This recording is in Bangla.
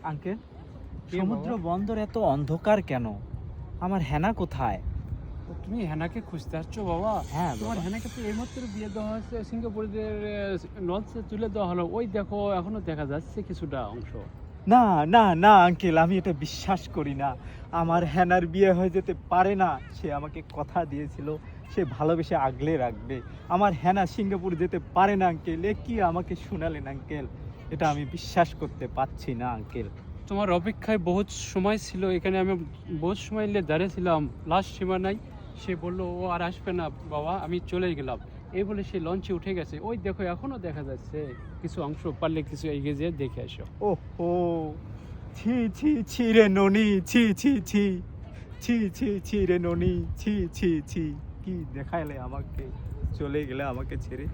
আঙ্কেল, কি সমুদ্র বাবা? বন্দর এত অন্ধকার কেন? আমার হেনা কোথায়? তুমি হেনাকে খুঁজতে আসছো বাবা? হ্যাঁ তোমার বাবা। হেনাকে তো এইমাত্র বিয়ে দেওয়া হয়েছে, সিঙ্গাপুরের লঞ্চে তুলে দেওয়া হলো। ওই দেখো এখনো দেখা যাচ্ছে কিছুটা অংশ। না না না আঙ্কেল, আমি এটা বিশ্বাস করি না। আমার হেনার বিয়ে হয়ে যেতে পারে না। সে আমাকে কথা দিয়েছিল সে ভালোবেসে আগলে রাখবে। আমার হেনা সিঙ্গাপুর যেতে পারে না আঙ্কেল। এ কি আমাকে শুনালেন আঙ্কেল? এটা আমি বিশ্বাস করতে পারছি না আঙ্কেল। তোমার অপেক্ষায় বহুত সময় ছিল, এখানে আমি বহুত সময় নিয়ে দাঁড়িয়েছিলাম লাস্ট সীমানায়। সে বললো ও আর আসবে না বাবা, আমি চলে গেলাম। এই বলে সে লঞ্চে উঠে গেছে। ওই দেখো এখনো দেখা যাচ্ছে কিছু অংশ, পারলে কিছু এগিয়ে যেয়ে দেখে আসো। ওহো! ছি, ছি, ছি রে ননি! ছি, ছি, ছি! ছি, ছি, ছি রে ননি! ছি, ছি, ছি! কি দেখাইলে আমাকে? চলে গেলে আমাকে ছেড়ে।